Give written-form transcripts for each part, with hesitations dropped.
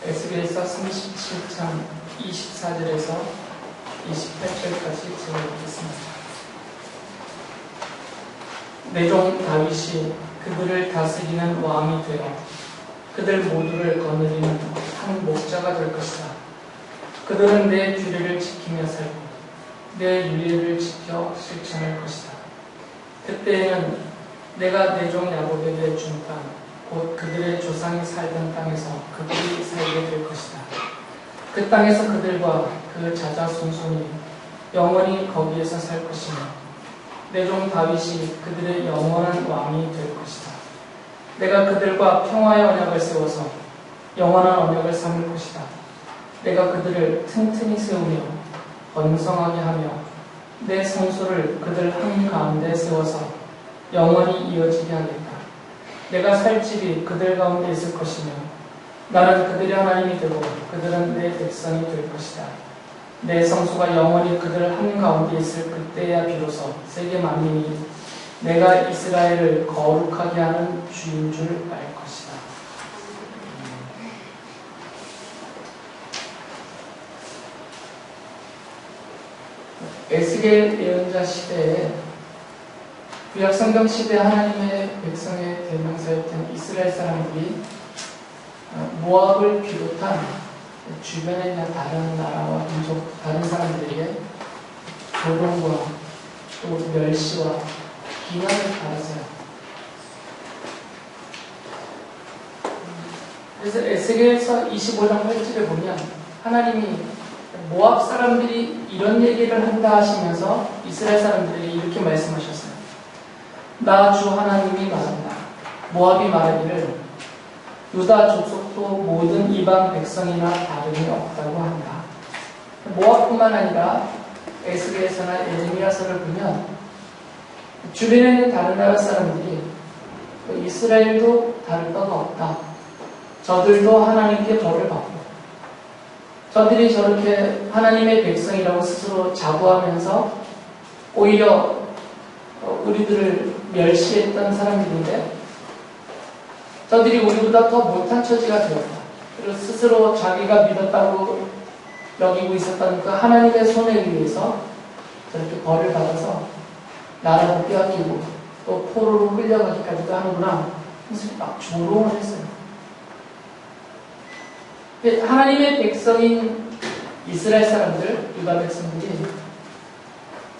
에스겔서 37장 24절에서 28절까지 제가 읽겠습니다. 내 종 다윗이 그들을 다스리는 왕이 되어 그들 모두를 거느리는 한 목자가 될 것이다. 그들은 내 규례를 지키며 살고 내 윤례를 지켜 실천할 것이다. 그때에는 내가 내 종 야곱에게 준 땅, 곧 그들의 조상이 살던 땅에서 그들이 살게 될 것이다. 그 땅에서 그들과 그 자자손손이 영원히 거기에서 살 것이며 내 종 다윗이 그들의 영원한 왕이 될 것이다. 내가 그들과 평화의 언약을 세워서 영원한 언약을 삼을 것이다. 내가 그들을 튼튼히 세우며 번성하게 하며 내 성소를 그들 한가운데 세워서 영원히 이어지게 하겠다. 내가 살 집이 그들 가운데 있을 것이며 나는 그들의 하나님이 되고 그들은 내 백성이 될 것이다. 내 성소가 영원히 그들 한가운데 있을 그때야 비로소 세계 만민이 내가 이스라엘을 거룩하게 하는 주인 줄 알 것이다. 에스겔 예언자 시대에 구약성경 시대 하나님의 백성의 대명사였던 이스라엘 사람들이 모압을 비롯한 주변에 있는 다른 나라와 민족, 다른 사람들에게 조롱과 또 멸시와 비난을 받았어요. 그래서 에스겔서 25장 8절에 보면 하나님이 모압 사람들이 이런 얘기를 한다 하시면서 이스라엘 사람들에게 이렇게 말씀하셨어요. 나 주 하나님이 말한다. 모압이 말하기를 유다 족속도 모든 이방 백성이나 다름이 없다고 한다. 모압뿐만 아니라 에스겔서나 예레미야서를 보면 주변에 있는 다른 나라 사람들이 이스라엘도 다를 바가 없다. 저들도 하나님께 벌을 받고 저들이 저렇게 하나님의 백성이라고 스스로 자부하면서 오히려 우리들을 멸시했던 사람들인데 저들이 우리보다 더 못한 처지가 되었다. 그리고 스스로 자기가 믿었다고 여기고 있었던 그 하나님의 손에 의해서 저렇게 벌을 받아서 나라도 빼앗기고 또 포로로 끌려가기까지도 하는구나. 그래서 막 조롱을 했어요. 하나님의 백성인 이스라엘 사람들, 유다 백성들이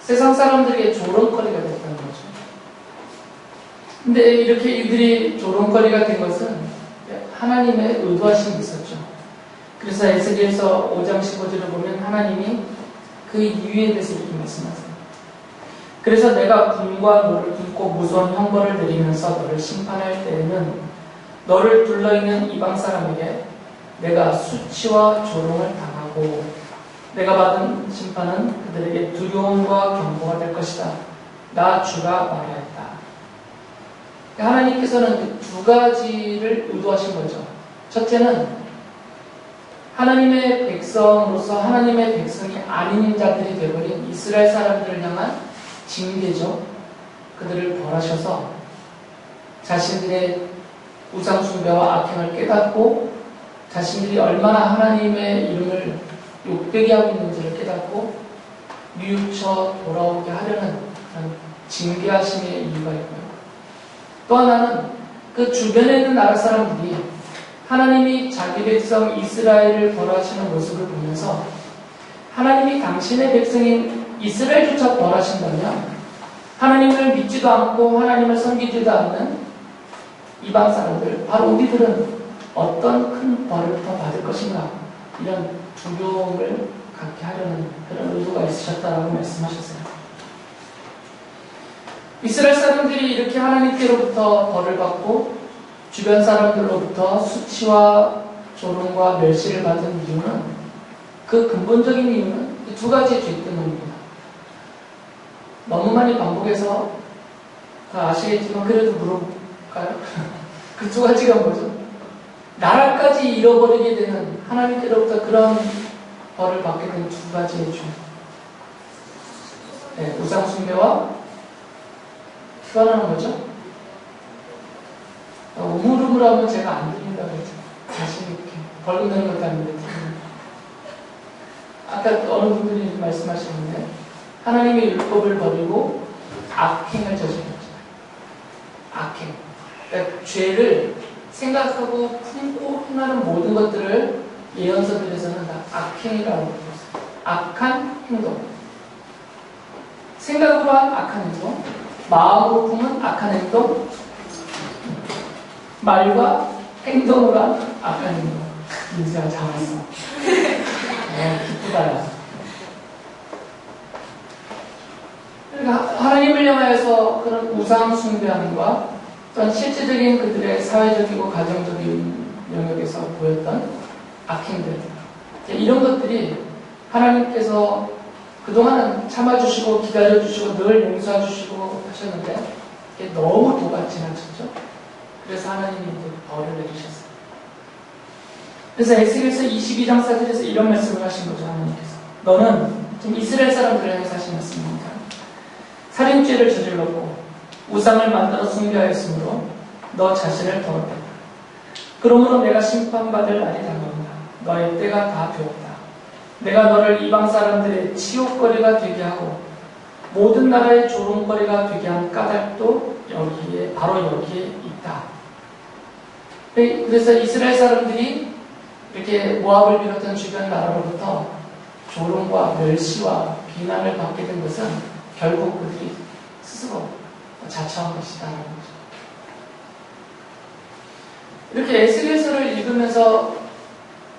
세상 사람들에게 조롱거리가 됐다는 거죠. 근데 이렇게 이들이 조롱거리가 된 것은 하나님의 의도하심이 있었죠. 그래서 에스겔서 5장 15절을 보면 하나님이 그 이유에 대해서 이렇게 말씀하세요. 그래서 내가 군과 너를 굶고 무서운 형벌을 내리면서 너를 심판할 때에는 너를 둘러있는 이방 사람에게 내가 수치와 조롱을 당하고 내가 받은 심판은 그들에게 두려움과 경고가 될 것이다. 나 주가 말하였다. 하나님께서는 두 가지를 의도하신 거죠. 첫째는 하나님의 백성으로서 하나님의 백성이 아닌 자들이 되어버린 이스라엘 사람들을 향한 징계죠. 그들을 벌하셔서 자신들의 우상숭배와 악행을 깨닫고 자신들이 얼마나 하나님의 이름을 욕되게 하고 있는지를 깨닫고 뉘우쳐 돌아오게 하려는 그런 징계하심의 이유가 있고요. 또 하나는 그 주변에 있는 나라 사람들이 하나님이 자기 백성 이스라엘을 벌하시는 모습을 보면서 하나님이 당신의 백성인 이스라엘조차 벌하신다면 하나님을 믿지도 않고 하나님을 섬기지도 않는 이방 사람들, 바로 우리들은 어떤 큰 벌을 더 받을 것인가, 이런 두려움을 갖게 하려는 그런 의도가 있으셨다라고 말씀하셨어요. 이스라엘 사람들이 이렇게 하나님께로부터 벌을 받고 주변 사람들로부터 수치와 조롱과 멸시를 받은 이유는, 그 근본적인 이유는 두 가지의 죄 때문입니다. 너무 많이 반복해서 다 아시겠지만 그래도 물어볼까요? 그 두 가지가 뭐죠? 나라까지 잃어버리게 되는, 하나님께로부터 그런 벌을 받게 된 두 가지의 죄. 네, 우상숭배와 또 하나는 뭐죠? 우물우물하면 제가 안 들린다고 했죠. 자신있게 벌금 내는 것도 아닌데. 아까 어느 분들이 말씀하셨는데 하나님의 율법을 버리고 악행을 저질렀죠. 악행. 그러니까 죄를 생각하고 품고 행하는 모든 것들을 예언서들에서는 다 악행이라고 부르고 있어요. 악한 행동. 생각으로 한 악한 행동, 마음으로 품은 악한 행동, 말과 행동으로 한 악한 행동. 민수야, 잘했어. 기쁘다. 그러니까 하나님을 향하여서 그런 우상 숭배함과 또한 실제적인 그들의 사회적이고 가정적인 영역에서 보였던 악행들, 이런 것들이 하나님께서 그동안은 참아주시고 기다려주시고 늘 용서해주시고 하셨는데 이게 너무 도가 지나쳤죠. 그래서 하나님이 이제 벌을 내리셨어요. 그래서 에스겔서 22장 4절에서 이런 말씀을 하신 거죠. 하나님께서 너는 지금 이스라엘 사람들을 향해서 하신 말씀입니다. 살인죄를 저질렀고 우상을 만들어 숭배하였으므로 너 자신을 더럽혔다. 그러므로 내가 심판받을 날이 다가온다. 너의 때가 다 되었다. 내가 너를 이방 사람들의 치욕거리가 되게 하고 모든 나라의 조롱거리가 되게 한 까닭도 여기에 바로 여기에 있다. 그래서 이스라엘 사람들이 이렇게 모압을 비롯한 주변 나라로부터 조롱과 멸시와 비난을 받게 된 것은 결국 그들이 스스로 자처한 것이다라는 거죠. 이렇게 에스겔서를 읽으면서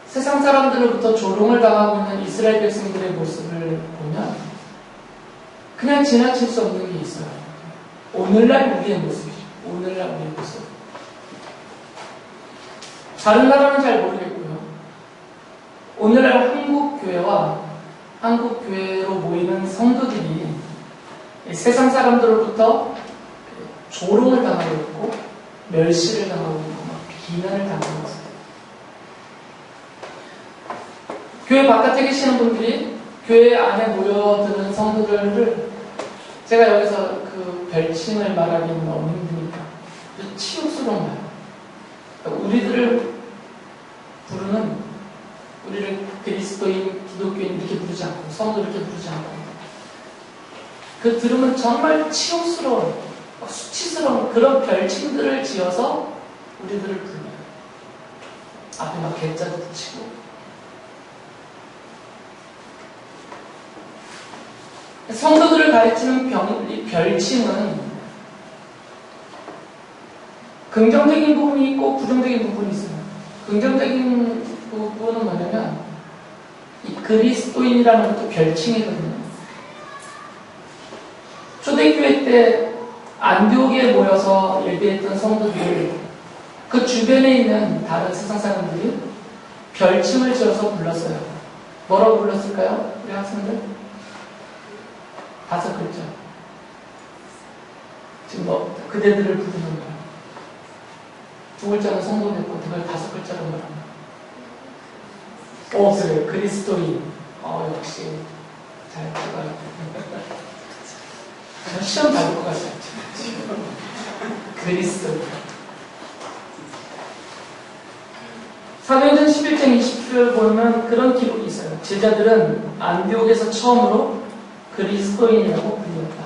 세상 사람들로부터 조롱을 당하고 있는 이스라엘 백성들의 모습을 보면 그냥 지나칠 수 없는 게 있어요. 오늘날 우리의 모습이죠. 오늘날 우리의 모습. 다른 나라는 잘 모르겠고요. 오늘날 한국교회와 한국교회로 모이는 성도들이 세상 사람들로부터 조롱을 당하고 있고 멸시를 당하고 있고 비난을 당하고 있습니다. 교회 바깥에 계시는 분들이 교회 안에 모여드는 성도들을 제가 여기서 그 별칭을 말하기는 너무 힘드니까 치욕스러운 말. 그러니까 우리들을 부르는 우리를 그리스도인, 기독교인 이렇게 부르지 않고 성도 이렇게 부르지 않고 그 들으면 정말 치욕스러운 수치스러운 그런 별칭들을 지어서 우리들을 불러요. 앞에 막 개짜도 붙이고 성도들을 가르치는 별칭은 긍정적인 부분이 있고 부정적인 부분이 있어요. 긍정적인 부분은 뭐냐면 이 그리스도인이라는 것도 별칭이거든요. 초대교회 때 안디옥에 모여서 예배했던 성도들 그 주변에 있는 다른 세상 사람들이 별칭을 지어서 불렀어요. 뭐라고 불렀을까요? 우리 학생들? 5글자. 지금 뭐 그대들을 부르는 거예요. 2글자는 성도 됐고 그걸 5글자로 말합니다. 그래요. 그리스도인. 역시 잘 들어가요. 시험 받을 것 같아요. 그리스도인. 사도행전 11장 20절 보면 그런 기록이 있어요. 제자들은 안디옥에서 처음으로 그리스도인이라고 불렸다.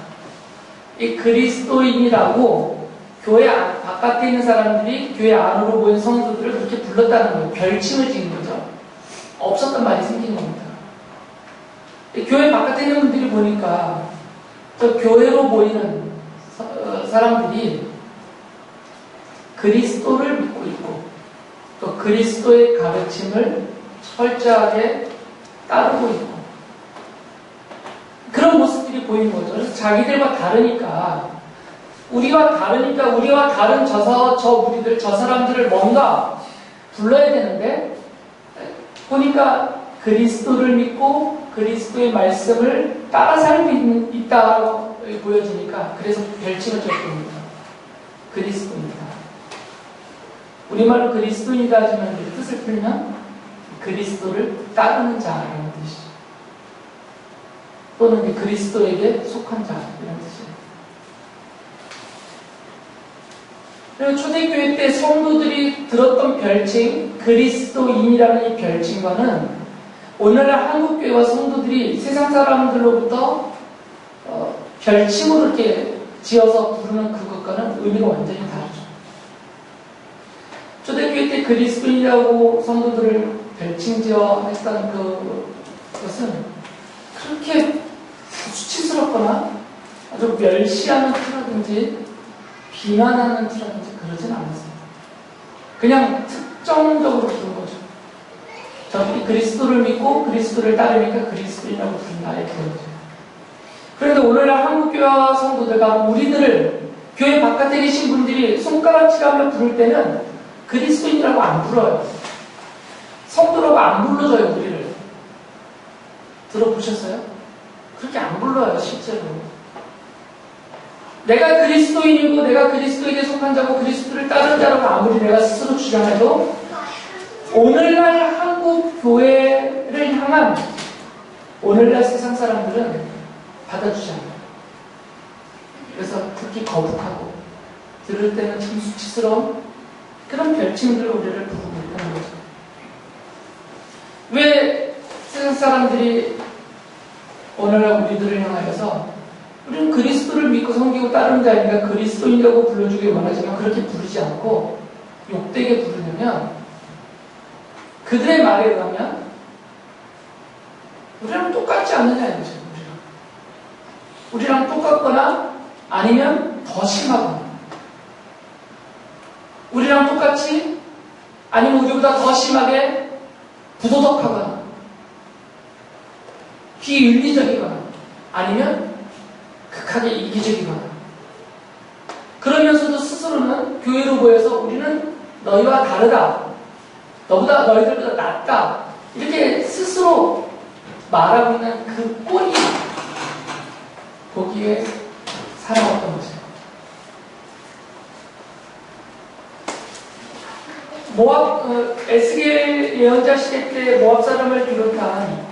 이 그리스도인이라고 교회 바깥에 있는 사람들이 교회 안으로 모인 성도들을 그렇게 불렀다는 거예요. 별칭을 지은 거죠. 없었던 말이 생긴 겁니다. 교회 바깥에 있는 분들이 보니까 저 교회로 모이는 사람들이 그리스도를 믿고 있고 또 그리스도의 가르침을 철저하게 따르고 있고 그런 모습들이 보이는 거죠. 그래서 자기들과 다르니까 우리와 다른 우리들 저 사람들을 뭔가 불러야 되는데 보니까 그리스도를 믿고 그리스도의 말씀을 따라 살고 있다고 보여지니까 그래서 별칭을 줬습니다. 그리스도입니다. 우리말로 그리스도인이다 하지만 뜻을 풀면 그리스도를 따르는 자라는 뜻이죠. 또는 그리스도에게 속한 자 이런 뜻이에요. 그리고 초대교회 때 성도들이 들었던 별칭, 그리스도인이라는 이 별칭과는 오늘날 한국교회와 성도들이 세상 사람들로부터 별칭으로 이렇게 지어서 부르는 그것과는 의미가 완전히 다르죠. 초대교회 때 그리스도인이라고 성도들을 별칭 지어 했던 그것은 그렇게 수치스럽거나 아주 멸시하는 뜻이라든지 비난하는 뜻이라든지 그러진 않았습니다. 그냥 특정적으로 부른 거죠. 저들이 그리스도를 믿고 그리스도를 따르니까 그리스도인이라고 부른다 이렇게 거죠. 그런데 오늘날 한국교회 성도들과 우리들을 교회 바깥에 계신 분들이 손가락질하며 부를 때는 그리스도인이라고 안 불러요. 성도라고 안 불러줘요, 우리를. 들어보셨어요? 그렇게 안 불러요, 실제로. 내가 그리스도인이고 내가 그리스도에게 속한 자고 그리스도를 따르는 자라고 아무리 내가 스스로 주장해도 오늘날 한국 교회를 향한 오늘날 세상 사람들은 받아주지 않아요. 그래서 듣기 거북하고 들을 때는 참 수치스러운 그런 별칭들로 우리를 부르고 있다는 거죠. 왜 세상 사람들이 오늘날 우리들을 향하여서 우리는 그리스도를 믿고 섬기고 따르는 자니까 그리스도인이라고 불러주기 원하지만 그렇게 부르지 않고 욕되게 부르려면 그들의 말에 의하면 우리랑 똑같지 않느냐 이거죠. 우리랑 똑같거나 아니면 더 심하거나 우리랑 똑같이 아니면 우리보다 더 심하게 부도덕하거나 비윤리적이거나 아니면 극하게 이기적이거나 그러면서도 스스로는 교회로 보여서 우리는 너희와 다르다, 너희들보다 낫다 이렇게 스스로 말하고 있는 그 꼴이 보기에 사랑없던 거죠. 에스겔 예언자 시대 때 모압 사람을 비롯한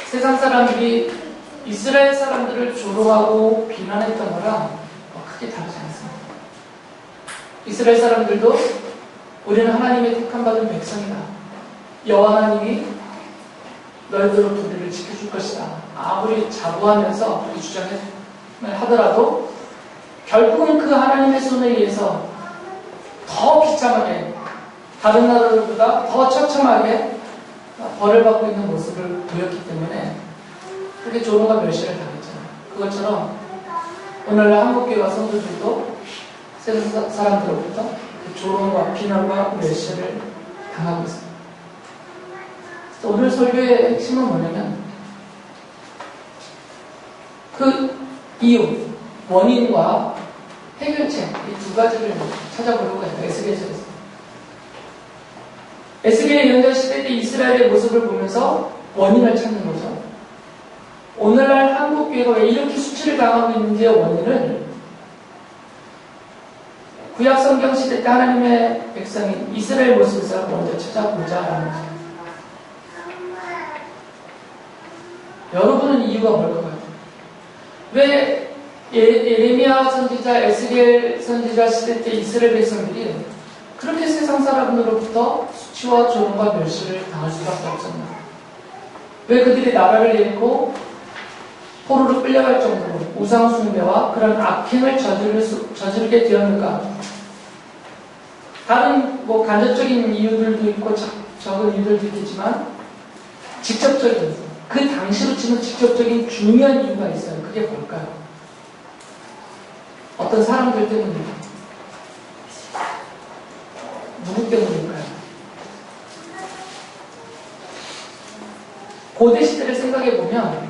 세상 사람들이 이스라엘 사람들을 조롱하고 비난했던 거랑 크게 다르지 않습니다. 이스라엘 사람들도 우리는 하나님의 택함받은 백성이다. 여호와 하나님이 너희들로 우리를 지켜줄 것이다. 아무리 자부하면서 그렇게 주장을 하더라도 결국은 그 하나님의 손에 의해서 더 비참하게 다른 나라들보다 더 처참하게 벌을 받고 있는 모습을 보였기 때문에 그렇게 조롱과 멸시를 당했잖아요. 그것처럼 오늘날 한국교회와 성도들도 세상 사람들로부터 그 조롱과 비난과 멸시를 당하고 있습니다. 오늘 설교의 핵심은 뭐냐면 그 이유, 원인과 해결책 이 두 가지를 찾아보려고 해요. 에스겔서에서. 에스겔 예언자 시대 때 이스라엘의 모습을 보면서 원인을 찾는 거죠. 오늘날 한국교회가 왜 이렇게 수치를 당하고 있는지의 원인을 구약성경 시대 때 하나님의 백성인 이스라엘 모습에서 먼저 찾아보자라는 거죠. 여러분은 이유가 뭘까요? 왜 예레미야 선지자, 에스겔 선지자 시대 때 이스라엘 백성들이 그렇게 세상 사람들로부터 수치와 조롱과 멸시를 당할 수밖에 없었나? 왜 그들이 나라를 잃고 포로로 끌려갈 정도로 우상 숭배와 그런 악행을 저지르게 되었는가? 다른 간접적인 이유들도 있고 적은 이유들도 있겠지만 직접적인 그 당시로 치면 직접적인 중요한 이유가 있어요. 그게 뭘까요? 어떤 사람들 때문입니다. 누구 때문일까요? 고대 시대를 생각해 보면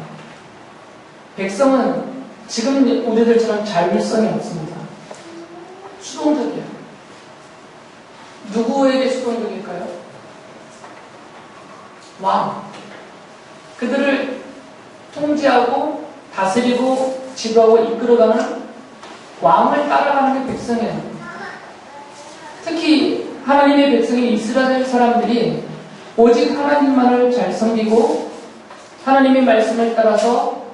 백성은 지금 우리들처럼 자율성이 없습니다. 수동적이에요. 누구에게 수동적일까요? 왕. 그들을 통제하고 다스리고 지도하고 이끌어가는 왕을 따라가는 게 백성이에요. 특히 하나님의 백성인 이스라엘 사람들이 오직 하나님만을 잘 섬기고 하나님의 말씀을 따라서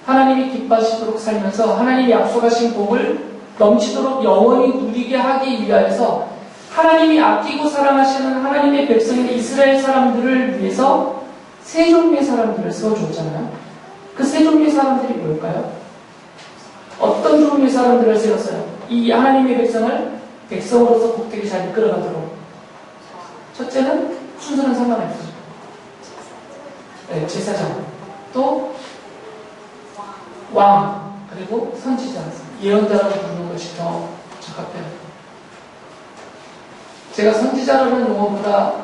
하나님이 기뻐하시도록 살면서 하나님이 약속하신 복을 넘치도록 영원히 누리게 하기 위하여서 하나님이 아끼고 사랑하시는 하나님의 백성인 이스라엘 사람들을 위해서 세 종류의 사람들을 세워줬잖아요. 그 세 종류의 사람들이 뭘까요? 어떤 종류의 사람들을 세웠어요? 이 하나님의 백성을 백성으로서 복되게 잘 이끌어가도록. 첫째는 순서는 상관없어요. 네, 제사장, 또 왕, 그리고 선지자, 예언자라고 부르는 것이 더 적합해요. 제가 선지자라는 용어보다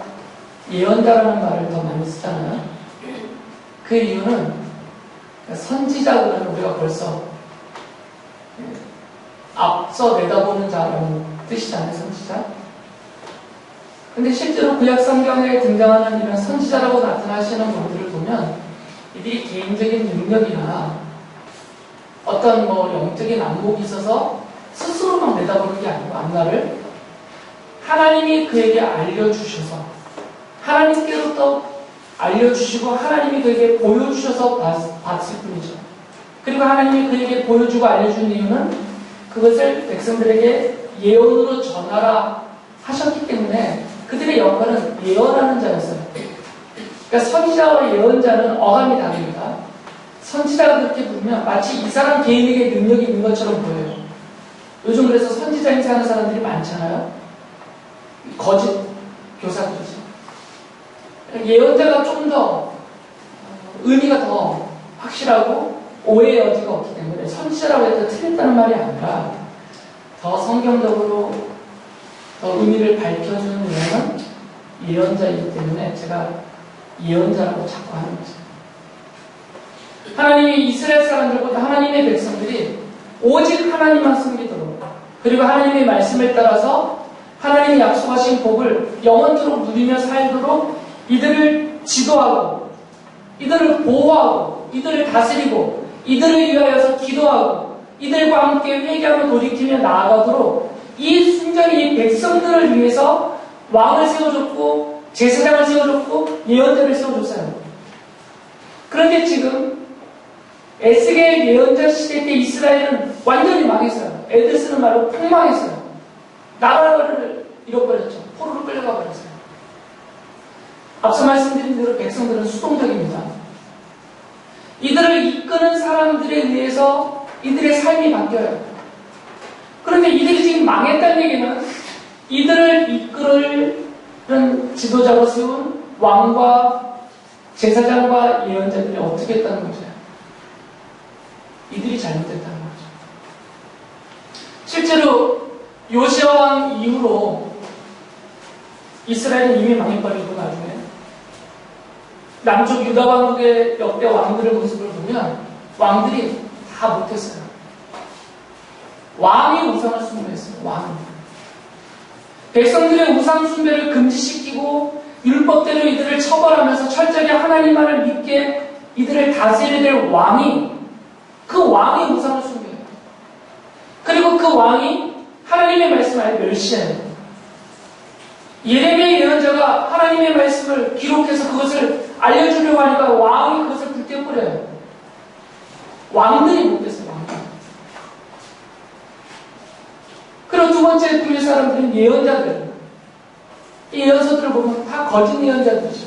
예언자라는 말을 더 많이 쓰잖아요. 그 이유는 선지자 그러면 우리가 벌써 앞서 내다보는 자라는 뜻이잖아요, 선지자. 근데 실제로 구약 성경에 등장하는 이런 선지자라고 나타나시는 분들을 보면 이들이 개인적인 능력이나 어떤 영적인 안목이 있어서 스스로만 내다보는 게 아니고 앞날을 하나님이 그에게 알려주셔서 하나님께로부터 알려주시고 하나님이 그에게 보여주셔서 봤을 뿐이죠. 그리고 하나님이 그에게 보여주고 알려준 이유는 그것을 백성들에게 예언으로 전하라 하셨기 때문에 그들의 역할은 예언하는 자였어요. 그러니까 선지자와 예언자는 어감이 다릅니다. 선지자가 그렇게 부르면 마치 이 사람 개인에게 능력이 있는 것처럼 보여요. 요즘 그래서 선지자 행세하는 사람들이 많잖아요. 거짓 교사들이죠. 예언자가 좀 더 의미가 더 확실하고 오해의 여지가 없기 때문에 선지자라고 해도 틀렸다는 말이 아니라 더 성경적으로 더 의미를 밝혀주는 의미는 예언자이기 때문에 제가 예언자라고 자꾸 하는 거죠. 하나님이 이스라엘 사람들보다 하나님의 백성들이 오직 하나님만 섬기도록 그리고 하나님의 말씀을 따라서 하나님이 약속하신 복을 영원토록 누리며 살도록 이들을 지도하고 이들을 보호하고 이들을 다스리고 이들을 위하여서 기도하고 이들과 함께 회개하며 돌이키며 나아가도록 이 순전히 이 백성들을 위해서 왕을 세워줬고 제사장을 세워줬고 예언자를 세워줬어요. 그런데 지금 에스겔 예언자 시대 때 이스라엘은 완전히 망했어요. 애들 쓰는 말로 폭망했어요. 나라를 잃어버렸죠. 포로로 끌려가 버렸어요. 앞서 말씀드린 대로 백성들은 수동적입니다. 이들을 이끄는 사람들에 의해서 이들의 삶이 바뀌어요. 그런데 이들이 지금 망했다는 얘기는 이들을 이끌는 지도자로 세운 왕과 제사장과 예언자들이 어떻게 했다는 거죠? 이들이 잘못했다는 거죠. 실제로 요시야 왕 이후로 이스라엘은 이미 망해버리고 나중에 남쪽 유다 왕국의 역대 왕들의 모습을 보면 왕들이 다 못했어요. 왕이 우상을 숭배했어요. 왕. 백성들의 우상 숭배를 금지시키고 율법대로 이들을 처벌하면서 철저하게 하나님만을 믿게 이들을 다스려야 될 왕이 그 왕이 우상을 숭배해요. 그리고 그 왕이 하나님의 말씀을 멸시해요. 예레미야 예언자가 하나님의 말씀을 기록해서 그것을 알려주려고 하니까 왕이 그것을 불태워버려요. 왕들이 못됐어요. 왕들이. 그리고 두 번째 부류의 사람들은 예언자들. 이 예언서들을 보면 다 거짓 예언자들이죠.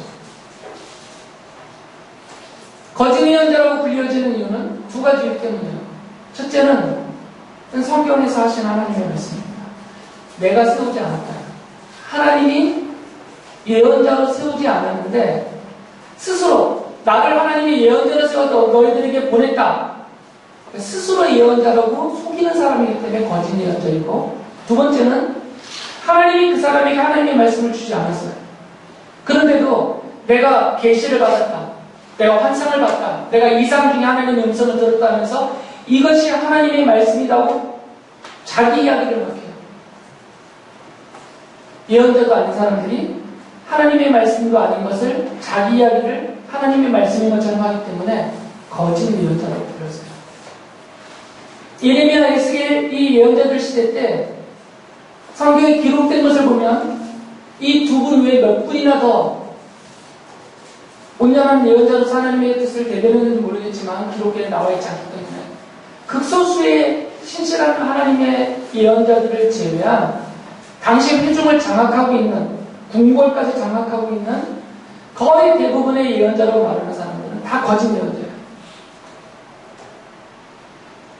거짓 예언자라고 불려지는 이유는 두 가지이기 때문이에요. 첫째는 성경에서 하신 하나님의 말씀입니다. 내가 세우지 않았다. 하나님이 예언자로 세우지 않았는데 스스로 나를 하나님이 예언자로 세워서 너희들에게 보냈다. 스스로 예언자라고 속이는 사람이기 때문에 거짓 예언자이고, 두 번째는 하나님이 그 사람에게 하나님의 말씀을 주지 않았어요. 그런데도 내가 계시를 받았다, 내가 환상을 봤다, 내가 이상 중에 하나님의 음성을 들었다 하면서 이것이 하나님의 말씀이라고 자기 이야기를 막 해요. 예언자도 아닌 사람들이 하나님의 말씀도 아닌 것을 자기 이야기를 하나님의 말씀인 것처럼 하기 때문에 거짓 예언자라고 불렀어요. 예레미야, 에스겔 이 예언자들 시대 때 성경에 기록된 것을 보면 이 두 분 외에 몇 분이나 더 온전한 예언자로서 하나님의 뜻을 대변했는지 모르겠지만 기록에 나와 있지 않기 때문에 극소수의 신실한 하나님의 예언자들을 제외한 당시 회중을 장악하고 있는, 궁궐까지 장악하고 있는 거의 대부분의 예언자라고 말하는 사람들은 다 거짓 예언자예요.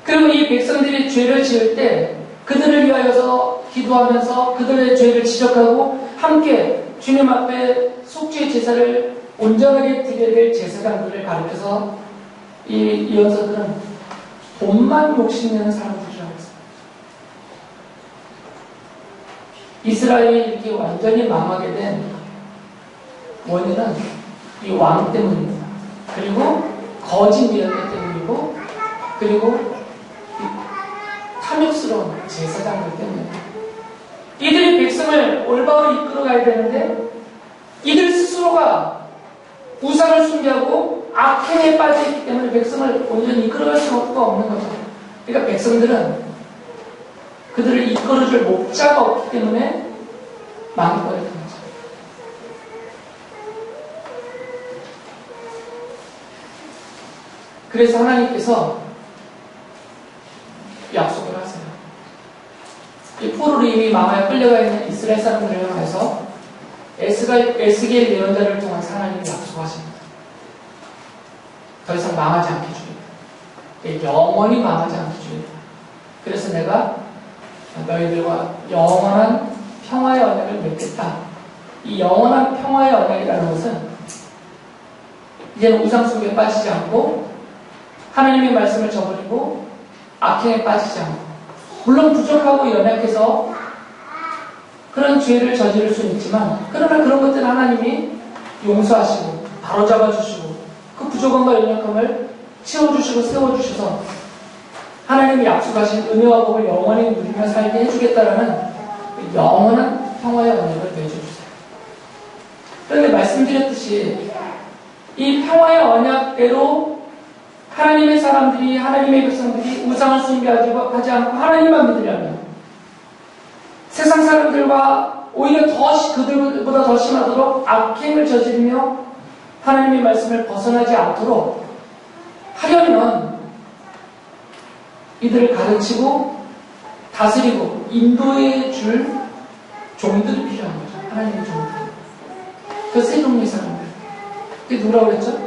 그리고 이 백성들이 죄를 지을 때 그들을 위하여서 기도하면서 그들의 죄를 지적하고 함께 주님 앞에 속죄 제사를 온전하게 드려야 될 제사장들을 가르쳐서 이 예언자들은 돈만 욕심내는 사람들이라고 했어요. 이스라엘이 이렇게 완전히 망하게 된 원인은 이 왕 때문입니다. 그리고 거짓 예언자 때문이고, 그리고 탐욕스러운 제사장들 때문에 이들이 백성을 올바로 이끌어가야 되는데 이들 스스로가 우상을 숭배하고 악행에 빠져있기 때문에 백성을 온전히 이끌어갈 수가 없는 거죠. 그러니까 백성들은 그들을 이끌어줄 목자가 없기 때문에 망해버리는 거죠. 그래서 하나님께서 약속을 하세요. 이 포로로 이미 망하여 끌려가 있는 이스라엘 사람들을 향해서 에스겔 예언자를 통한 하나님이 약속하십니다. 더 이상 망하지 않게 주겠다. 영원히 망하지 않게 주겠다. 그래서 내가 너희들과 영원한 평화의 언약을 맺겠다. 이 영원한 평화의 언약이라는 것은 이제는 우상 속에 빠지지 않고 하나님의 말씀을 저버리고 악행에 빠지지 않고, 물론 부족하고 연약해서 그런 죄를 저지를 수는 있지만, 그러나 그런 것들은 하나님이 용서하시고 바로잡아주시고 그 부족함과 연약함을 채워주시고 세워주셔서 하나님이 약속하신 은혜와 복을 영원히 누리며 살게 해주겠다라는 영원한 평화의 언약을 맺어주세요. 그런데 말씀드렸듯이 이 평화의 언약대로 하나님의 사람들이, 하나님의 백성들이 우상을 숭배하지 않고 하나님만 믿으려면 세상 사람들과 오히려 그들보다 더 심하도록 악행을 저지르며 하나님의 말씀을 벗어나지 않도록 하려면 이들을 가르치고 다스리고 인도해 줄 종들이 필요한 거죠. 하나님의 종들. 그 세 종류의 사람들. 그게 누구라고 그랬죠?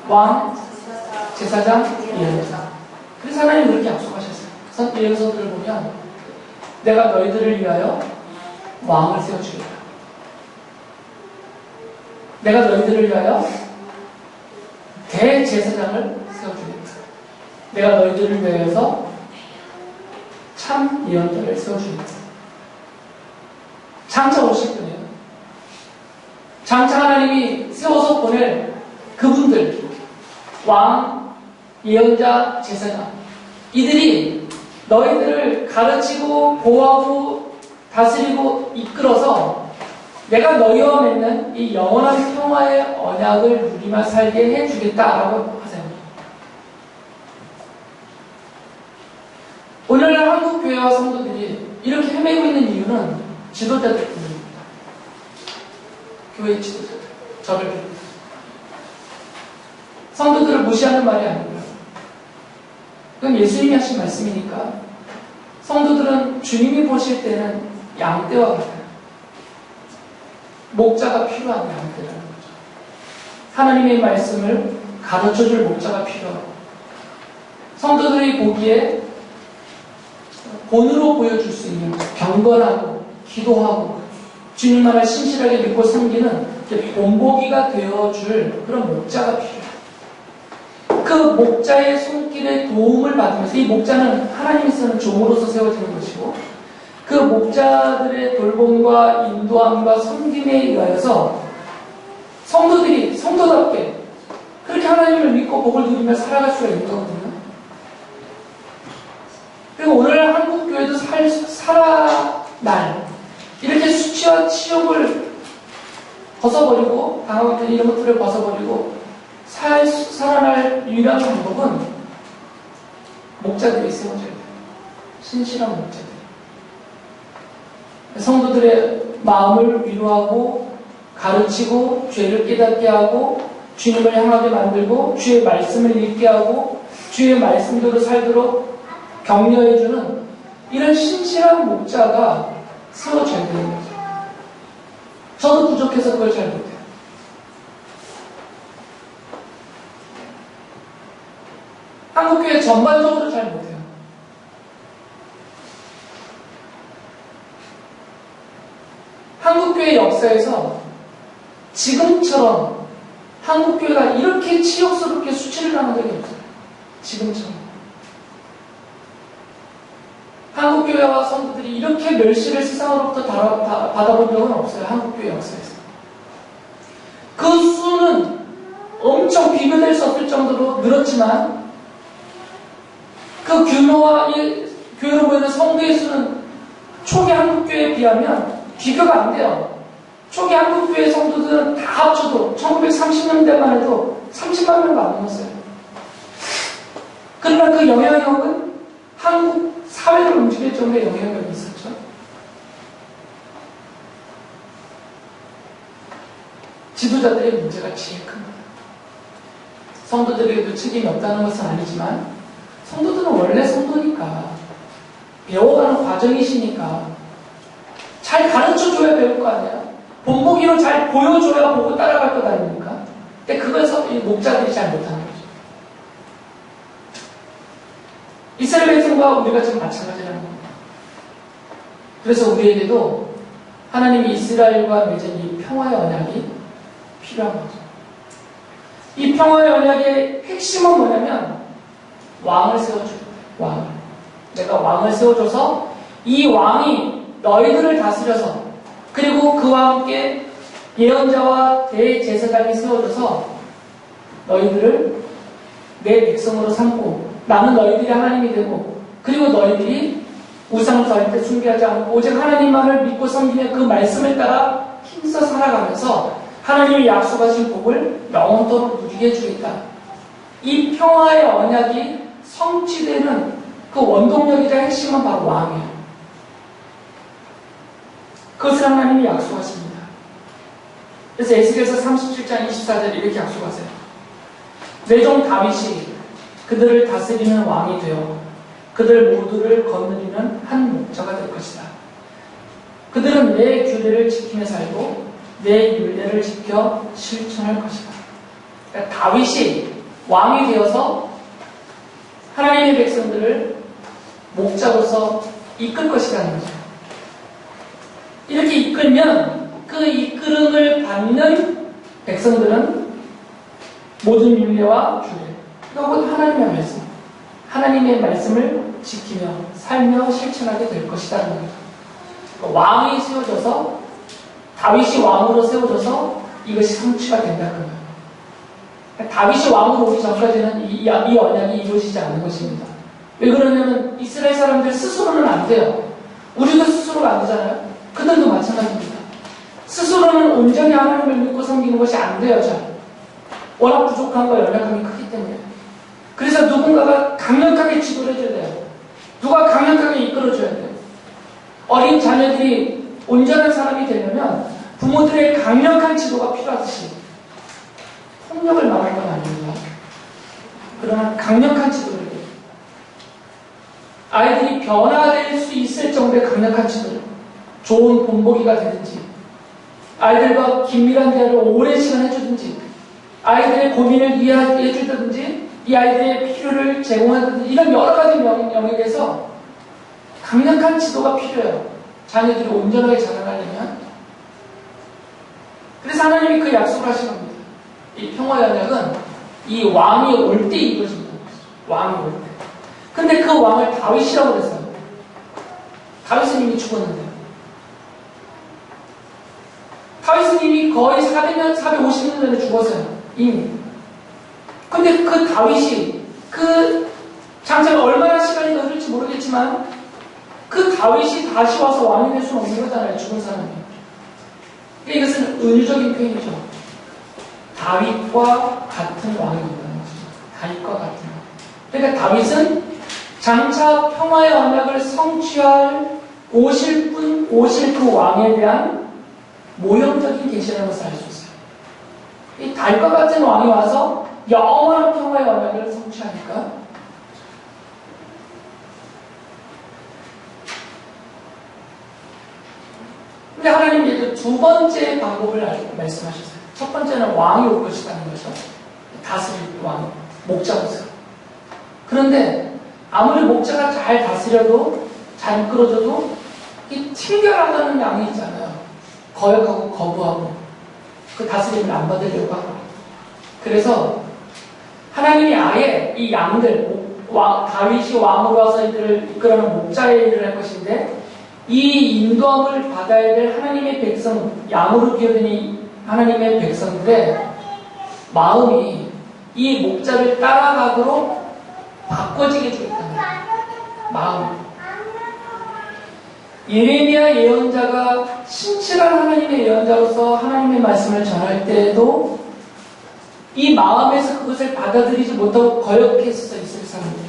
왕, 제사장, 예언자. 그래서 하나님이 그렇게 약속하셨어요. 예언서들을 보면 내가 너희들을 위하여 왕을 세워주겠다. 내가 너희들을 위하여 대제사장을 세워주겠다. 내가 너희들을 위하여서 참 예언자를 세워주겠다. 장차 오실 분이에요. 장차 하나님이 세워서 보낼 그분들, 왕, 예언자, 제사장, 이들이 너희들을 가르치고 보호하고 다스리고 이끌어서 내가 너희와 맺는 이 영원한 평화의 언약을 누리며 살게 해주겠다라고 하세요. 오늘날 한국 교회와 성도들이 이렇게 헤매고 있는 이유는 지도자들 때문입니다. 교회 지도자들, 저를 비롯해서 성도들을 무시하는 말이 아니고요. 그건 예수님이 하신 말씀이니까 성도들은 주님이 보실 때는 양떼와 같아요. 목자가 필요한 양떼라는 거죠. 하나님의 말씀을 가르쳐줄 목자가 필요하고 성도들이 보기에 본으로 보여줄 수 있는 경건하고 기도하고 주님만을 신실하게 믿고 섬기는 본보기가 되어줄 그런 목자가 필요해요. 그 목자의 손길에 도움을 받으면서 이 목자는 하나님이 쓰는 종으로서 세워지는 것이고 그 목자들의 돌봄과 인도함과 섬김에 의하여서 성도들이 성도답게 그렇게 하나님을 믿고 복을 누리며 살아갈 수가 있는 거거든요. 그리고 오늘 한국 교회도 살아날 이렇게 수치와 치욕을 벗어버리고 당하고 있는 이런 것들을 벗어버리고 살아날 유일한 방법은 목자들이 세워져야 돼요. 신실한 목자들. 성도들의 마음을 위로하고 가르치고 죄를 깨닫게 하고 주님을 향하게 만들고 주의 말씀을 읽게 하고 주의 말씀대로 살도록 격려해주는 이런 신실한 목자가 세워져야 되는 거죠. 저도 부족해서 그걸 잘 못해요. 한국교회 전반적으로 잘 못해요. 한국교회 역사에서 지금처럼 한국교회가 이렇게 치욕스럽게 수치를 당한 적이 없어요. 지금처럼. 한국교회와 성도들이 이렇게 멸시를 세상으로부터 받아본 적은 없어요. 한국교회 역사에서. 그 수는 엄청 비교될 수 없을 정도로 늘었지만 그 규모와 이 교회로 보이는 성도의 수는 초기 한국교회에 비하면 비교가 안 돼요. 초기 한국교회 성도들은 다 합쳐도 1930년대만 해도 30만 명도 안 넘었어요. 그러나 그 영향력은 한국 사회를 움직일 정도의 영향력이 있었죠. 지도자들의 문제가 제일 큽니다. 성도들에게도 책임이 없다는 것은 아니지만 성도들은 원래 성도니까 배워가는 과정이시니까 잘 가르쳐줘야 배울 거 아니야. 본보기로 잘 보여줘야 보고 따라갈 것 아닙니까? 근데 그걸 목자들이 잘 못하는 거죠. 이스라엘 백성과 우리가 지금 마찬가지라는 겁니다. 그래서 우리에게도 하나님이 이스라엘과 맺은 이 평화의 언약이 필요한 거죠. 이 평화의 언약의 핵심은 뭐냐면 왕을 세워줘요. 왕을. 내가 왕을 세워줘서 이 왕이 너희들을 다스려서 그리고 그와 함께 예언자와 대제사장이 세워져서 너희들을 내 백성으로 삼고 나는 너희들이 하나님이 되고 그리고 너희들이 우상을 절대 숭배하지 않고 오직 하나님만을 믿고 섬기며 그 말씀을 따라 힘써 살아가면서 하나님이 약속하신 복을 영원토록 누리게 해주겠다. 이 평화의 언약이 성취되는 그 원동력이자 핵심은 바로 왕이에요. 그것을 하나님이 약속하십니다. 그래서 에스겔서 37장 24절에 이렇게 약속하세요. 내 종 다윗이 그들을 다스리는 왕이 되어 그들 모두를 거느리는 한 목자가 될 것이다. 그들은 내 규례를 지키며 살고 내 율례를 지켜 실천할 것이다. 그러니까 다윗이 왕이 되어서 하나님의 백성들을 목자로서 이끌 것이라는 거죠. 이렇게 이끌면 그 이끌음을 받는 백성들은 모든 율례와 규례, 그리고 하나님의 말씀, 하나님의 말씀을 지키며 살며 실천하게 될 것이라는 겁니다. 왕이 세워져서 다윗이 왕으로 세워져서 이것이 성취가 된다는 거예요. 다윗이 왕으로 오기 전까지는 이 언약이 이루어지지 않는 것입니다. 왜 그러냐면 이스라엘 사람들 스스로는 안 돼요. 우리도 스스로가 안 되잖아요. 그들도 마찬가지입니다. 스스로는 온전히 하나님을 믿고 섬기는 것이 안 돼요. 잘. 워낙 부족함과 연약함이 크기 때문에. 그래서 누군가가 강력하게 지도를 해줘야 돼요. 누가 강력하게 이끌어줘야 돼요. 어린 자녀들이 온전한 사람이 되려면 부모들의 강력한 지도가 필요하듯이 폭력을 말하는 건 아닙니다. 그러나 강력한 지도를 해요. 아이들이 변화될 수 있을 정도의 강력한 지도를, 좋은 본보기가 되든지 아이들과 긴밀한 대화를 오랜 시간 해주든지 아이들의 고민을 이해해 주든지 이 아이들의 필요를 제공하든지 이런 여러 가지 영역에서 강력한 지도가 필요해요. 자녀들이 온전하게 자라나려면. 그래서 하나님이 그 약속을 하신 겁니다. 이 평화의 언약은 이 왕이 올 때 이루어진다는 거죠. 왕이 올 때. 근데 그 왕을 다윗이라고 그랬어요. 다윗은 이미 죽었는데요. 다윗은 이미 거의 450년 전에 죽었어요. 이미. 근데 그 다윗이 그 장차가 얼마나 시간이 더 흐를지 모르겠지만 그 다윗이 다시 와서 왕이 될 수는 없는 거잖아요. 죽은 사람이. 이것은 은유적인 표현이죠. 다윗과 같은 왕이 온다는 것이죠. 다윗과 같은 왕. 그러니까 다윗은 장차 평화의 언약을 성취할 오실 그 왕에 대한 모형적인 계시라는 것을 알 수 있어요. 이 다윗과 같은 왕이 와서 영원한 평화의 언약을 성취하니까 근데 하나님께서 두 번째 방법을 말씀하셨어요. 첫 번째는 왕이 올 것이라는 거죠. 다스릴 왕, 목자로서. 그런데 아무리 목자가 잘 다스려도, 잘 이끌어줘도 이 튕겨나가는 양이 있잖아요. 거역하고 거부하고 그 다스림을 안 받으려고 하고. 그래서 하나님이 아예 이 양들, 다윗이 왕으로 와서 이들을 이끌어가는 목자의 일을 할 것인데, 이 인도함을 받아야 될 하나님의 백성, 양으로 기어드는 하나님의 백성들의 마음이 이 목자를 따라가도록 바꿔지게 되겠다는 거예요. 마음이. 예레미야 예언자가 신실한 하나님의 예언자로서 하나님의 말씀을 전할 때에도 이 마음에서 그것을 받아들이지 못하고 거역했어 있을 사람이에요.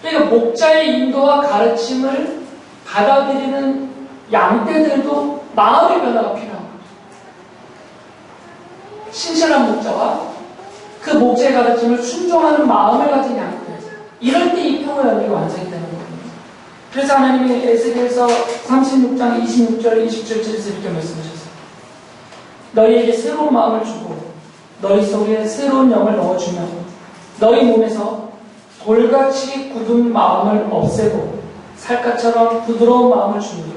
그러니까 목자의 인도와 가르침을 받아들이는 양떼들도 마음의 변화가 필요한 거죠. 신실한 목자와 그 목자의 가르침을 순종하는 마음을 가진 양떼. 이럴 때 이 평화 열매가 완성이 되는 거거든요. 그래서 하나님이 에스겔서 36장 26절 27절에서 이렇게 말씀하셨어요. 너희에게 새로운 마음을 주고 너희 속에 새로운 영을 넣어주며 너희 몸에서 돌같이 굳은 마음을 없애고 살갗처럼 부드러운 마음을 주니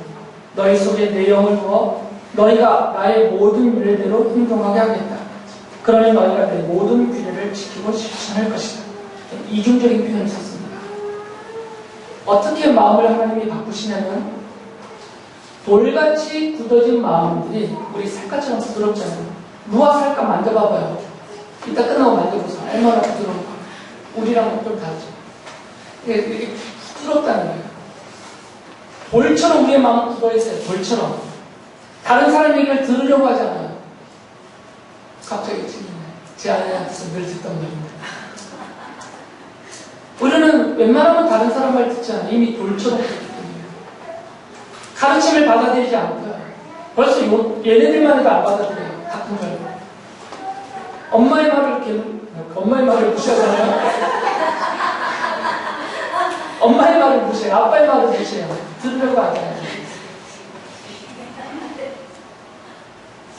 너희 속에 내 영을 부어 너희가 나의 모든 윤례대로 행동하게 하겠다. 그러니 너희가 내 모든 규례를 지키고 실천할 것이다. 이중적인 표현을 썼습니다. 어떻게 마음을 하나님이 바꾸시냐면 돌같이 굳어진 마음들이 우리 살갗처럼 부드럽잖아요. 루아 살갗 만져봐봐요. 이따 끝나고 만져보세요. 얼마나 부드러운가. 우리랑 좀 다르죠. 이게 부드럽다는 거예요. 돌처럼 우리의 마음은 굳어있어요. 돌처럼. 다른 사람 얘기를 들으려고 하잖아요. 갑자기 지금 제 아내한테서 늘 듣던 말입니다. 우리는 웬만하면 다른 사람 말 듣지 않아요. 이미 돌처럼 듣기 때문에. 가르침을 받아들이지 않고요. 벌써 얘네들만 해도 안 받아들여요. 같은 걸. 엄마의 말을 무시하잖아요. 엄마의 말을 무시해요. 아빠의 말을 무시해요. 들으려고 하잖아요.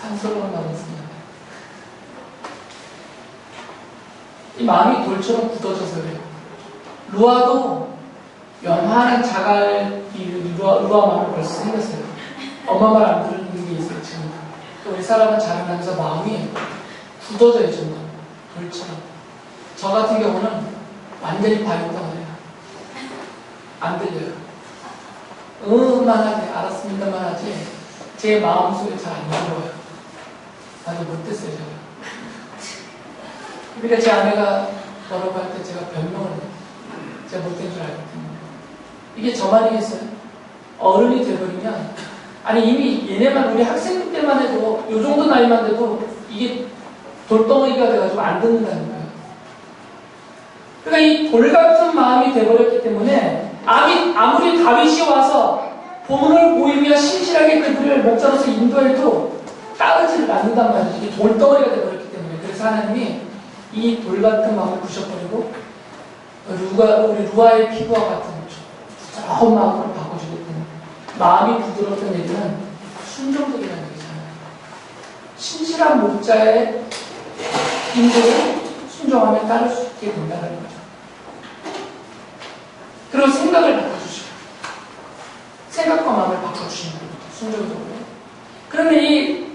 산소로운 말을 씁니다. 이 마음이 돌처럼 굳어져서 그래요. 루아도 연하는 자갈, 루아 마음이 벌써 생겼어요. 엄마 말 안 들은 게 있어요, 지금. 또 우리 사람은 자라면서 마음이 굳어져요, 점점. 돌처럼. 저 같은 경우는 완전히 바위덩어리예요. 안 들려요. 만 하지, 알았습니다만 하지, 제 마음속에 잘 안 들어와요. 아주 못됐어요, 제가. 그러니까 제 아내가 뭐라고 할 때 제가 변명을 해요. 제가 못된 줄 알기 때문에. 이게 저만이겠어요? 어른이 돼버리면, 아니 이미 얘네만 우리 학생 때만 해도 요 정도 나이만 돼도 이게 돌덩어리가 돼가지고 안 듣는다는 거예요. 그러니까 이 돌 같은 마음이 돼버렸기 때문에 아무리 다윗이 와서 본을 보이며 신실하게 그들을 목자로서 인도해도 따르지를 않는단 말이죠. 이게 돌덩어리가 돼버렸기 때문에. 그래서 하나님이 이 돌 같은 마음을 부셔버리고 우리 루아의 피부와 같은 부드러운 마음으로 바꿔주겠다는. 마음이 부드러웠던 얘기는 순종적이라는 얘기잖아요. 신실한 목자의 인도를 순종하며 따를 수 있게 된다는 거죠. 그리고 생각을 바꿔주시고 생각과 마음을 바꿔주시는 겁니다. 순종적으로. 그런데 이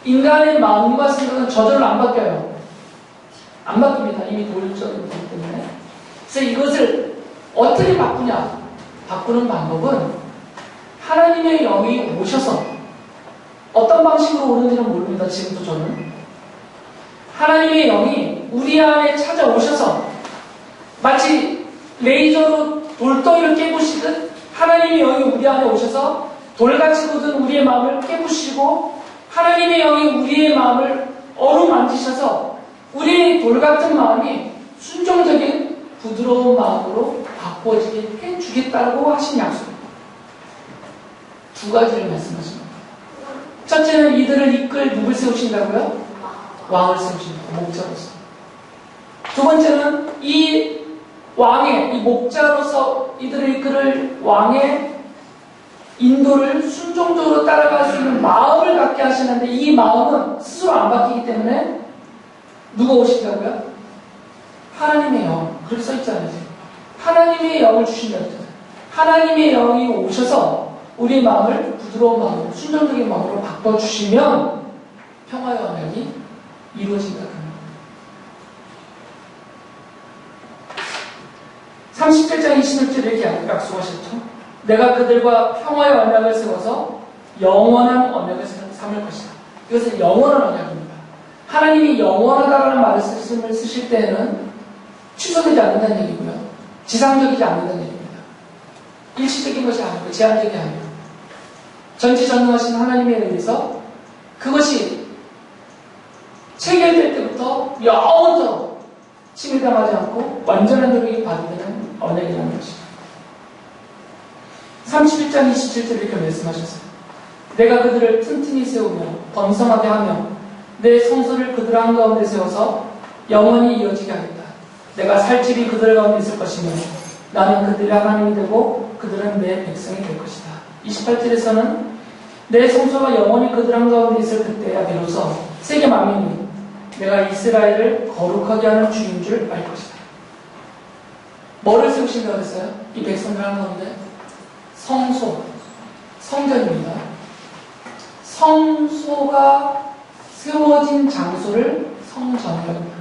인간의 마음과 생각은 저절로 안 바뀌어요. 안 바뀝니다. 이미 도일적인 거기 때문에. 그래서 이것을 어떻게 바꾸냐? 바꾸는 방법은 하나님의 영이 오셔서 어떤 방식으로 오는지는 모릅니다. 지금도 저는. 하나님의 영이 우리 안에 찾아오셔서 마치 레이저로 돌덩이를 깨부시듯 하나님의 영이 우리 안에 오셔서 돌같이 굳은 우리의 마음을 깨부시고 하나님의 영이 우리의 마음을 어루만지셔서 우리의 돌같은 마음이 순종적인 부드러운 마음으로 바꿔지게 해주겠다고 하신 약속입니다. 두 가지를 말씀하십니다. 첫째는 이들을 이끌 누굴 세우신다고요? 왕을 세우신다. 목자로서. 두 번째는 이 목자로서 이들을 이끌 왕의 인도를 순종적으로 따라갈 수 있는 마음을 갖게 하시는데 이 마음은 스스로 안 바뀌기 때문에 누가 오시더라고요? 하나님의 영. 그렇게 써있잖아요. 하나님의 영을 주신다고 했잖아요. 하나님의 영이 오셔서 우리의 마음을 부드러운 마음으로, 순종적인 마음으로 바꿔주시면 평화의 언약이 이루어진다. 37장 26절에 이렇게 약속하셨죠. 내가 그들과 평화의 언약을 세워서 영원한 언약을 삼을 것이다. 이것은 영원한 언약입니다. 하나님이 영원하다라는 말을 쓰실 때에는 취소되지 않는다는 얘기고요. 지상적이지 않는다는 얘기입니다. 일시적인 것이 아니고 제한적이 아니고 전지전능하신 하나님에 의해서 그것이 체결될 때부터 영원토록 침해당하지 않고 완전한 능력이 발휘되는 언약이라는 것입니다. 31장 27절 이렇게 말씀하셨어요. 내가 그들을 튼튼히 세우며 번성하게 하며 내 성소를 그들 한가운데 세워서 영원히 이어지게 하겠다. 내가 살집이 그들 가운데 있을 것이며 나는 그들의 하나님이 되고 그들은 내 백성이 될 것이다. 28절에서는 내 성소가 영원히 그들 한가운데 있을 그때야 비로소 세계 만민이 내가 이스라엘을 거룩하게 하는 주인 줄 알 것이다. 뭐를 세우신다고 했어요? 이 백성들 한가운데 성소, 성전입니다. 성소가 세워진 장소를 성전이라고 합니다.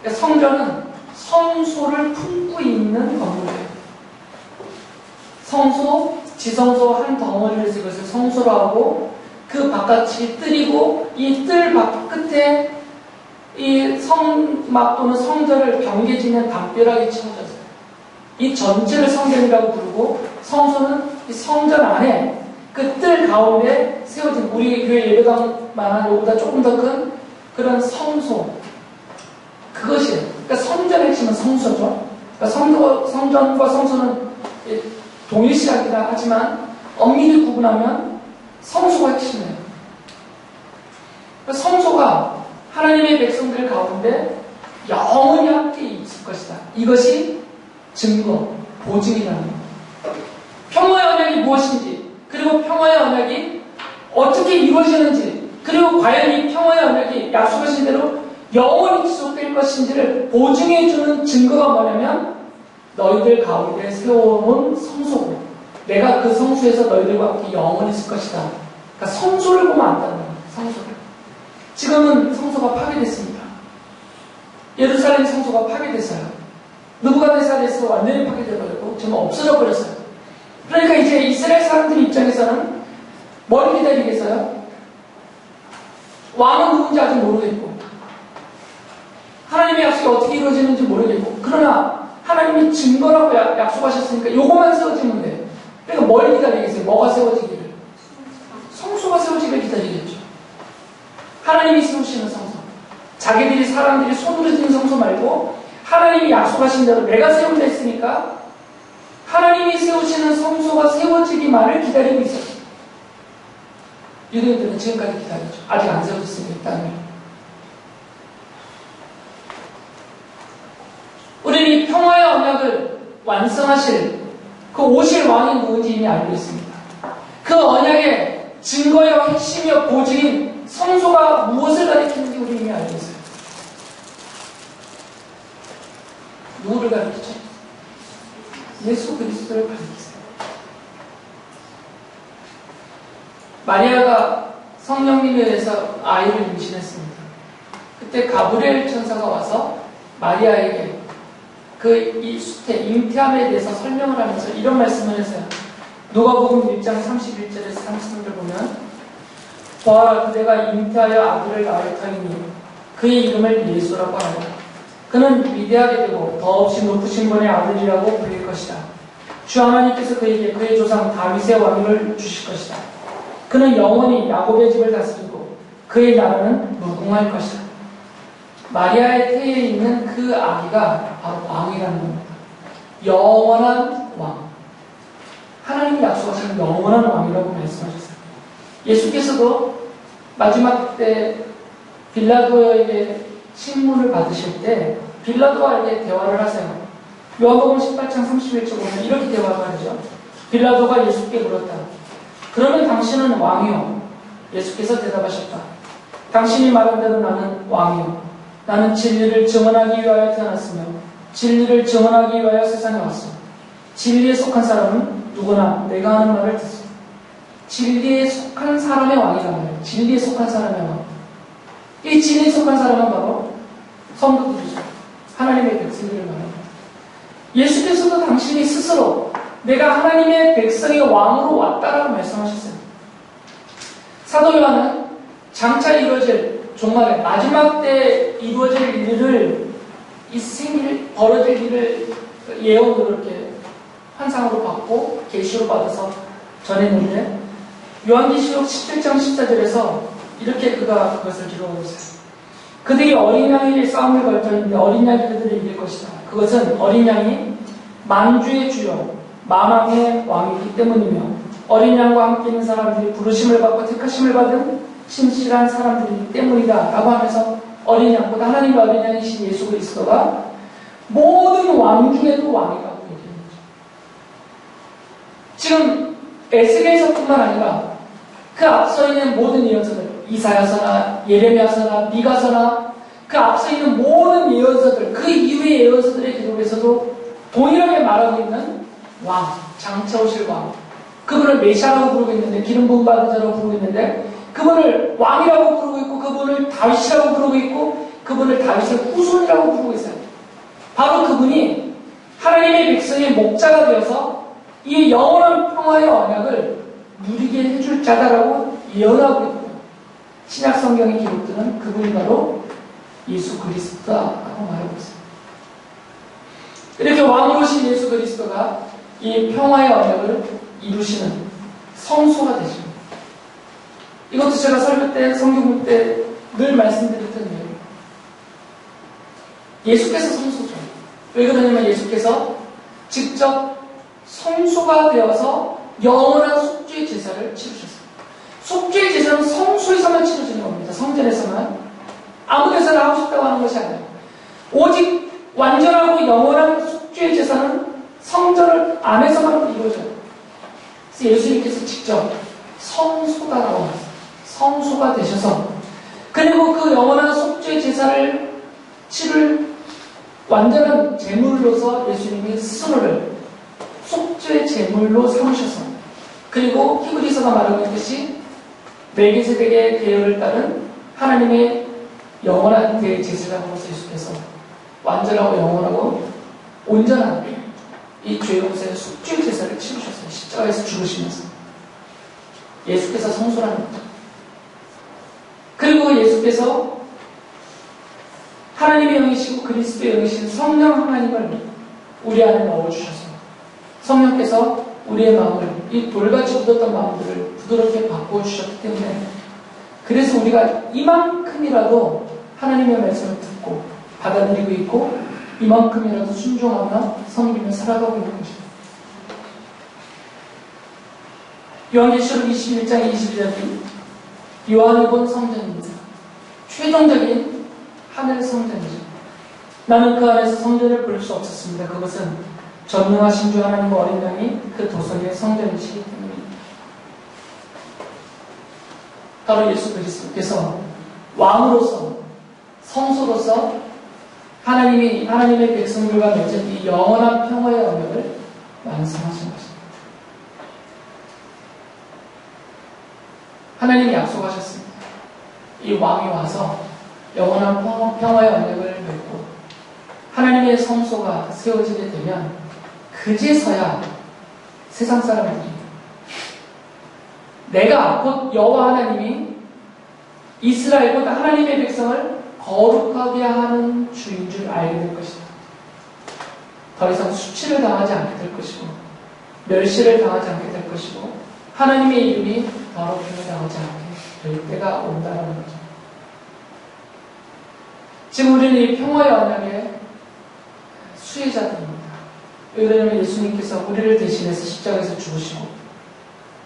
그러니까 성전은 성소를 품고 있는 건물이에요. 성소, 지성소 한 덩어리를 해서 이것을 성소로 하고 그 바깥이 뜰이고 이 뜰 끝에 이 성막 또는 성전을 경계짓는 담벼락이 채워졌어요. 이 전체를 성전이라고 부르고 성소는 이 성전 안에 그 뜰 가운데 세워진 우리 교회 예배당만한 요보다 조금 더 큰 그런 성소 그것이에요. 그러니까 성전의 핵심은 성소죠. 그러니까 성전과 성소는 동일시하기다 하지만 엄밀히 구분하면 성소가 핵심이에요. 그러니까 성소가 하나님의 백성들 가운데 영원히 함께 있을 것이다. 이것이 증거, 보증이라는 겁니다. 평화의 언약이 무엇인지, 그리고 평화의 언약이 어떻게 이루어지는지, 그리고 과연 이 평화의 언약이 약속하신 대로 영원히 지속될 것인지를 보증해주는 증거가 뭐냐면 너희들 가운데 세워놓은 성소고 내가 그 성소에서 너희들과 함께 영원히 있을 것이다. 그러니까 성소를 보면 안다는 겁니다. 성소를. 지금은 성소가 파괴됐습니다. 예루살렘 성소가 파괴됐어요. 느부갓네살에서 완전히 파괴되어버렸고 지금 없어져 버렸어요. 그러니까 이제 이스라엘 사람들 입장에서는 뭘 기다리겠어요? 왕은 누군지 아직 모르겠고 하나님의 약속이 어떻게 이루어지는지 모르겠고 그러나 하나님이 증거라고 약속하셨으니까 요것만 세워지면 돼요. 그러니까 뭘 기다리겠어요? 뭐가 세워지기를? 성소가 세워지기를 기다리겠죠. 하나님이 세우시는 성소. 자기들이 사람들이 손으로 지은 성소 말고 하나님이 약속하신 대로 내가 세운다 했으니까 하나님이 세우시는 성소가 세워지기만을 기다리고 있었어요. 유대인들은 지금까지 기다렸죠. 아직 안 세워졌으니까 일단은. 우리는 이 평화의 언약을 완성하실 그 오실 왕이 누군지 이미 알고 있습니다. 그 언약의 증거여 핵심이여 보증인 성소가 무엇을 가리키는지 우리 이미 알고 있어요. 누구를 가리키죠? 예수 그리스도를 가리키세요. 마리아가 성령님에 의해서 아이를 임신했습니다. 그때 가브리엘 천사가 와서 마리아에게 이 수태, 잉태함에 대해서 설명을 하면서 이런 말씀을 했어요. 누가복음 1장 31절에서 33절 보면 보아라 그대가 잉태하여 아들을 낳을 터이니 그의 이름을 예수라고 하라. 그는 위대하게 되고 더없이 높으신 분의 아들이라고 불릴 것이다. 주 하나님께서 그에게 그의 조상 다윗의 왕위를 주실 것이다. 그는 영원히 야곱의 집을 다스리고 그의 나라는 무궁할 것이다. 마리아의 태에 있는 그 아기가 바로 왕이라는 겁니다. 영원한 왕. 하나님이 약속하신 영원한 왕이라고 말씀하셨어요. 예수께서도 마지막 때 빌라도에게 신문을 받으실 때 빌라도와 이렇게 대화를 하세요. 요한복음 18장 31절 보면 이렇게 대화를 하죠. 빌라도가 예수께 물었다. 그러면 당신은 왕이요? 예수께서 대답하셨다. 당신이 말한 대로 나는 왕이요. 나는 진리를 증언하기 위하여 태어났으며 진리를 증언하기 위하여 세상에 왔어. 진리에 속한 사람은 누구나 내가 하는 말을 듣소. 진리에 속한 사람의 왕이란 말이에요. 진리에 속한 사람의 왕. 이 진리에 속한 사람은 바로 성도들이죠. 하나님의 백성들을 말합니다. 예수께서도 당신이 스스로 내가 하나님의 백성의 왕으로 왔다라고 말씀하셨어요. 사도 요한은 장차 이루어질 종말의 마지막 때 이루어질 일을 이 생일 벌어질 일을 예언으로 이렇게 환상으로 받고 계시로 받아서 전했는데 요한계시록 17장 14절에서 이렇게 그가 그것을 기록하고 있어요. 그들이 어린 양에게 싸움을 걸쳤는데 어린 양이 그들을 이길 것이다. 그것은 어린 양이 만주의 주요 만왕의 왕이기 때문이며 어린 양과 함께 있는 사람들이 부르심을 받고 택하심을 받은 신실한 사람들이기 때문이다 라고 하면서 어린 양보다 하나님의 어린 양이신 예수 그리스도가 모든 왕 중에도 왕이라고 얘기합니다. 지금 에스겔서뿐만 아니라 그 앞서 있는 모든 예언서들, 이사야서나 예레미야서나 미가서나 그 앞서 있는 모든 예언서들, 그 이후의 예언서들의 기록에서도 동일하게 말하고 있는 왕, 장차 오실 왕, 그분을 메시아라고 부르고 있는데, 기름 부음 받은 자라고 부르고 있는데, 그분을 왕이라고 부르고 있고, 그분을 다윗이라고 부르고 있고, 그분을 다윗의 후손이라고 부르고 있어요. 바로 그분이 하나님의 백성의 목자가 되어서 이 영원한 평화의 언약을 누리게 해줄 자다라고 예언하고 있고요. 신약 성경의 기록들은 그분이 바로 예수 그리스도다라고 말하고 있습니다. 이렇게 왕으로 오신 예수 그리스도가 이 평화의 언약을 이루시는 성소가 되십니다. 이것도 제가 설교 때, 성경 때 늘 말씀드렸던 이유예요. 예수께서 성소죠. 왜 그러냐면 예수께서 직접 성소가 되어서 영원한 속죄의 제사를 치르셨어요. 속죄의 제사는 성소에서만 치러지는 겁니다. 성전에서만. 아무 데서나 하고 싶다고 하는 것이 아니에요. 오직 완전하고 영원한 속죄의 제사는 성전 안에서만 이루어져요. 그래서 예수님께서 직접 성소다라고 하셨어요. 성소가 되셔서 그리고 그 영원한 속죄의 제사를 치를 완전한 제물로서 예수님이 스스로를 속죄의 제물로 삼으셔서 그리고 히브리서가 말하고 있듯이 멜기세덱의 계율을 따른 하나님의 영원한 대제사장으로서 예수께서 완전하고 영원하고 온전한 이 죄 용서의 속죄의 제사를 치르셨어요. 십자가에서 죽으시면서 예수께서 성소라는 거죠. 그리고 예수께서 하나님의 영이시고 그리스도의 영이신 성령 하나님을 우리 안에 넣어주셔서 성령께서 우리의 마음을 이 돌같이 굳었던 마음들을 부드럽게 바꿔주셨기 때문에 그래서 우리가 이만큼이라도 하나님의 말씀을 듣고 받아들이고 있고 이만큼이라도 순종하며 섬기며 살아가고 있는 것입니다. 요한계시록 21장 22절이 요한이 본 성전입니다. 최종적인 하늘 성전이죠. 나는 그 안에서 성전을 볼 수 없었습니다. 그것은 전능하신 주 하나님과 어린 양이 그 도성의 성전이시기 때문입니다. 바로 예수 그리스도께서 왕으로서 성소로서 하나님의 백성들과 맺은 이 영원한 평화의 언약을 완성하신 것입니다. 하나님이 약속하셨습니다. 이 왕이 와서 영원한 평화의 언약을 맺고 하나님의 성소가 세워지게 되면 그제서야 세상 사람들이 내가 곧 여호와 하나님이 이스라엘 곧 하나님의 백성을 거룩하게 하는 주인 줄 알게 될 것이다. 더 이상 수치를 당하지 않게 될 것이고 멸시를 당하지 않게 될 것이고 하나님의 이름이 더럽힘을 당하지 않게 될 때가 온다는 거죠. 지금 우리는 이 평화의 언약의 수혜자들입니다. 왜냐하면 예수님께서 우리를 대신해서 십자가에서 죽으시고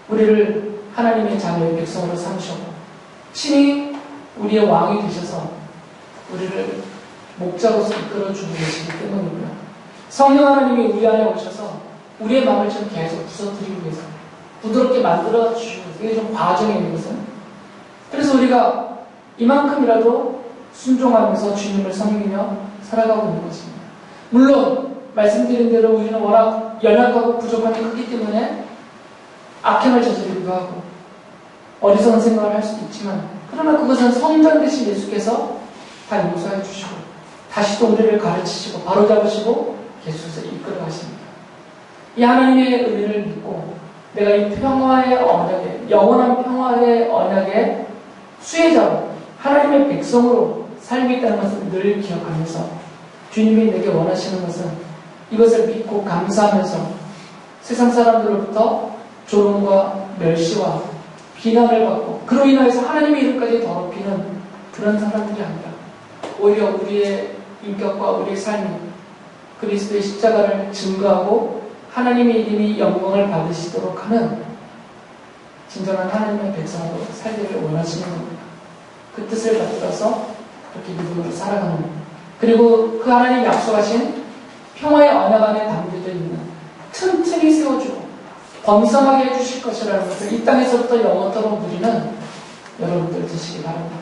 우리를 하나님의 자녀의 백성으로 삼으셨고 친히 우리의 왕이 되셔서 우리를 목자로서 이끌어주고 계시기 때문이고요. 성령 하나님이 우리 안에 오셔서 우리의 마음을 좀 계속 부서뜨리기 위해서 부드럽게 만들어 주시는 거예요. 이게 좀 과정이에요, 이것은. 그래서 우리가 이만큼이라도 순종하면서 주님을 섬기며 살아가고 있는 것입니다. 물론 말씀드린 대로 우리는 워낙 연약하고 부족함이 크기 때문에 악행을 저지르기도 하고 어리석은 생각을 할 수도 있지만, 그러나 그것은 성전 되신 예수께서 다 용서해 주시고 다시 또 우리를 가르치시고 바로잡으시고 계속해서 이끌어 가십니다. 이 하나님의 은혜를 믿고 내가 이 평화의 언약에, 영원한 평화의 언약의 수혜자로 하나님의 백성으로 살고 있다는 것을 늘 기억하면서 주님이 내게 원하시는 것은 이것을 믿고 감사하면서 세상 사람들로부터 조롱과 멸시와 비난을 받고 그로 인하여서 하나님의 이름까지 더럽히는 그런 사람들이 아니라 오히려 우리의 인격과 우리의 삶이 그리스도의 십자가를 증거하고 하나님의 이름이 영광을 받으시도록 하는 진정한 하나님의 백성으로 살기를 원하시는 겁니다. 그 뜻을 받들어서 그렇게 믿음으로 살아가는, 그리고 그 하나님 약속하신 평화의 언약 안에 담겨져 있는 틈틈이 세워주고 번성하게 해주실 것이라는 것을 이 땅에서부터 영원토록 누리는 여러분들 되시기 바랍니다.